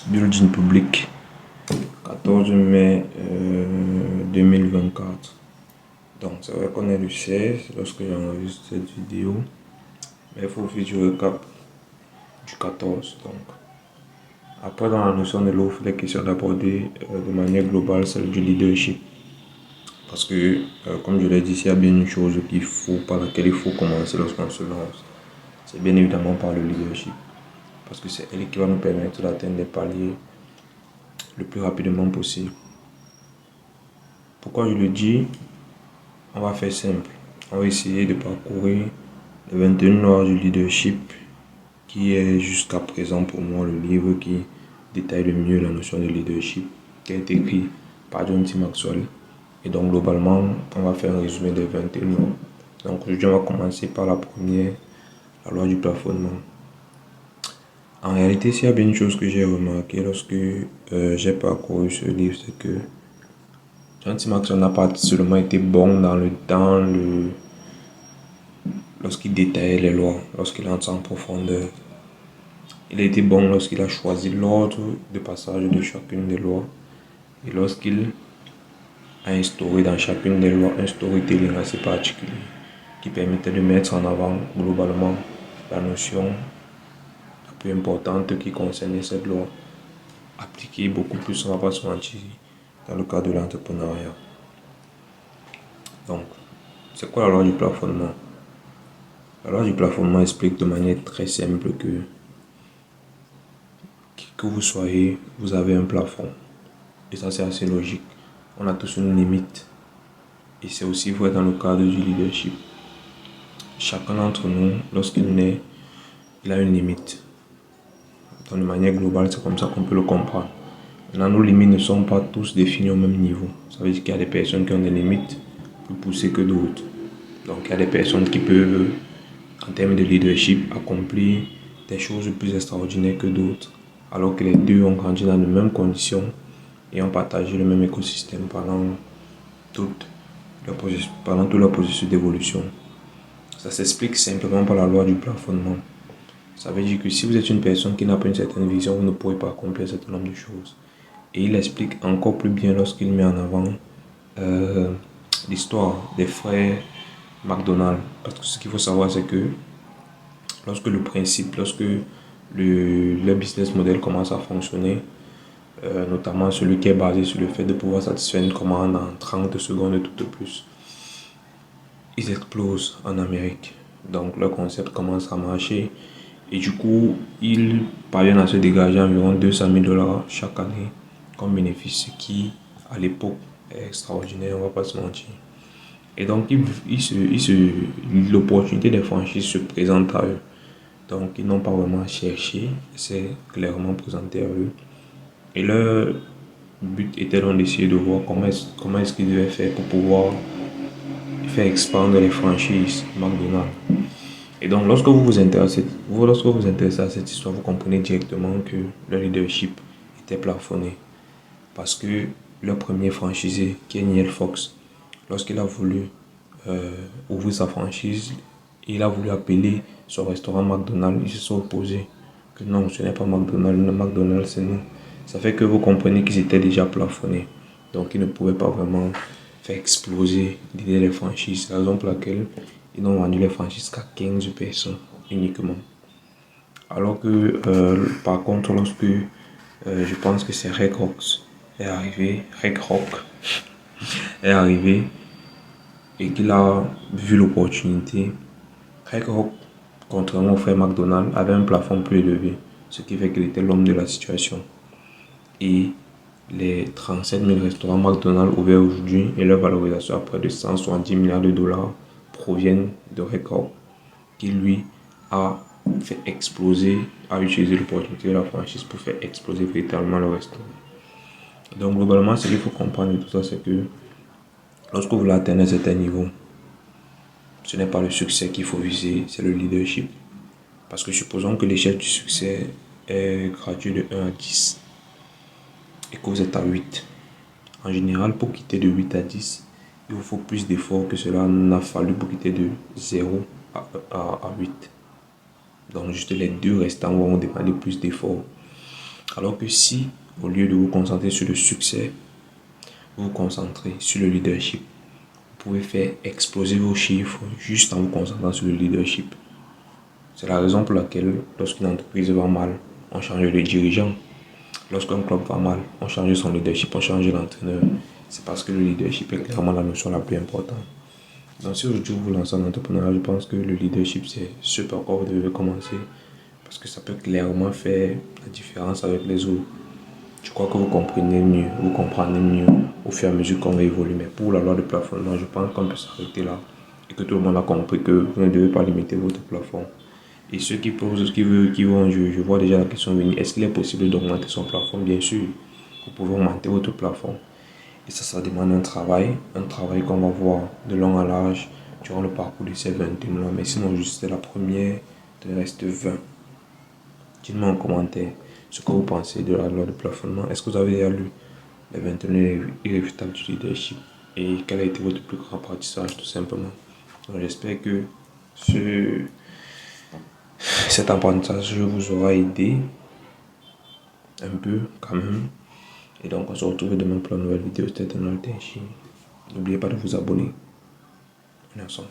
Building public, 14 mai 2024. Donc c'est vrai qu'on est le 16 lorsque j'enregistre cette vidéo, mais il faut faire du récap du 14. Donc après, dans la notion de l'offre, il est question d'aborder de manière globale celle du leadership. Parce que, comme je l'ai dit, s'il y a bien une chose par laquelle il faut commencer lorsqu'on se lance, c'est bien évidemment par le leadership. Parce que c'est elle qui va nous permettre d'atteindre les paliers le plus rapidement possible. Pourquoi je le dis? On va faire simple. On va essayer de parcourir les 21 lois du leadership, qui est jusqu'à présent pour moi le livre qui détaille le mieux la notion de leadership, qui a été écrit par John T. Maxwell. Et donc globalement, on va faire un résumé des 21 lois. Donc aujourd'hui, on va commencer par la première, la loi du plafonnement. En réalité, s'il y a bien une chose que j'ai remarqué lorsque j'ai parcouru ce livre, c'est que John T. Maxwell n'a pas seulement été bon lorsqu'il détaillait les lois, lorsqu'il entre en profondeur. Il a été bon lorsqu'il a choisi l'ordre de passage de chacune des lois et lorsqu'il a instauré dans chacune des lois un storytelling assez particulier qui permettait de mettre en avant globalement la notion la plus importante qui concernait cette loi, appliquée beaucoup plus, on ne va pas se mentir, dans le cadre de l'entrepreneuriat. Donc, c'est quoi la loi du plafonnement? La loi du plafonnement explique de manière très simple que qui que vous soyez, vous avez un plafond. Et ça, c'est assez logique. On a tous une limite. Et c'est aussi vrai dans le cadre du leadership. Chacun d'entre nous, lorsqu'il naît, il a une limite. Donc, de manière globale, c'est comme ça qu'on peut le comprendre. Maintenant, nos limites ne sont pas tous définies au même niveau. Ça veut dire qu'il y a des personnes qui ont des limites plus poussées que d'autres. Donc, il y a des personnes qui peuvent, en termes de leadership, accomplir des choses plus extraordinaires que d'autres. Alors que les deux ont grandi dans les mêmes conditions et ont partagé le même écosystème tout leur processus d'évolution. Ça s'explique simplement par la loi du plafonnement. Ça veut dire que si vous êtes une personne qui n'a pas une certaine vision, vous ne pourrez pas accomplir un certain nombre de choses. Et il explique encore plus bien lorsqu'il met en avant l'histoire des frères McDonald. Parce que ce qu'il faut savoir, c'est que lorsque le business model commence à fonctionner, notamment celui qui est basé sur le fait de pouvoir satisfaire une commande en 30 secondes tout de plus, ils explosent en Amérique. Donc leur concept commence à marcher et du coup, ils parviennent à se dégager environ 200 000 dollars chaque année comme bénéfice, ce qui à l'époque est extraordinaire, on va pas se mentir. Et donc, l'opportunité des franchises se présente à eux. Donc, ils n'ont pas vraiment cherché, c'est clairement présenté à eux. Et leur but était donc d'essayer de voir comment est-ce qu'ils devaient faire pour pouvoir faire expandre les franchises McDonald's. Et donc, lorsque vous vous intéressez à cette histoire, vous comprenez directement que le leadership était plafonné. Parce que leur premier franchisé, qui est Neil Fox, lorsqu'il a voulu ouvrir sa franchise, il a voulu appeler son restaurant McDonald's. Ils se sont opposés. Que non, ce n'est pas McDonald's, le McDonald's c'est nous. Ça fait que vous comprenez qu'ils étaient déjà plafonnés. Donc ils ne pouvaient pas vraiment faire exploser l'idée des franchises. C'est la raison pour laquelle ils n'ont vendu les franchises qu'à 15 personnes uniquement. Alors que par contre, lorsque je pense que c'est Red Rock est arrivé et qu'il a vu l'opportunité, Red Rock, contrairement au frère McDonald, avait un plafond plus élevé, ce qui fait qu'il était l'homme de la situation. Et les 37 000 restaurants McDonald's ouverts aujourd'hui et leur valorisation à près de 170 milliards de dollars proviennent de Red Rock, qui lui a fait exploser, a utilisé l'opportunité de la franchise pour faire exploser véritablement le restaurant. Donc globalement, ce qu'il faut comprendre de tout ça, c'est que lorsque vous voulez atteindre un certain niveau, ce n'est pas le succès qu'il faut viser, c'est le leadership. Parce que supposons que l'échelle du succès est graduée de 1 à 10 et que vous êtes à 8. En général, pour quitter de 8 à 10, il vous faut plus d'efforts que cela n'a fallu pour quitter de 0 à 8. Donc juste les deux restants vont demander plus d'efforts. Alors que si, au lieu de vous concentrer sur le succès, vous vous concentrez sur le leadership, vous pouvez faire exploser vos chiffres juste en vous concentrant sur le leadership. C'est la raison pour laquelle, lorsqu'une entreprise va mal, on change de dirigeant. Lorsqu'un club va mal, on change son leadership, on change l'entraîneur. C'est parce que le leadership est clairement la notion la plus importante. Donc si aujourd'hui vous lancez en entrepreneuriat, je pense que le leadership c'est ce par quoi vous devez commencer. Parce que ça peut clairement faire la différence avec les autres. Je crois que vous comprenez mieux, vous comprenez mieux au fur et à mesure qu'on va évoluer. Mais pour la loi de plafonnement, je pense qu'on peut s'arrêter là. Et que tout le monde a compris que vous ne devez pas limiter votre plafond. Et ceux qui posent, qui vont, je vois déjà la question venir, est-ce qu'il est possible d'augmenter son plafond? Bien sûr, vous pouvez augmenter votre plafond. Et ça demande un travail qu'on va voir de long à large durant le parcours de ces 21 mois. Mais sinon, juste la première, il reste 20. Dites-moi en commentaire ce que vous pensez de la loi de plafonnement. Est-ce que vous avez déjà lu les 21 irréfutables du leadership? Et quel a été votre plus grand apprentissage tout simplement? Donc j'espère que cet apprentissage vous aura aidé un peu quand même. Et donc on se retrouve demain pour une nouvelle vidéo. C'était un Altenchi. N'oubliez pas de vous abonner. On est ensemble.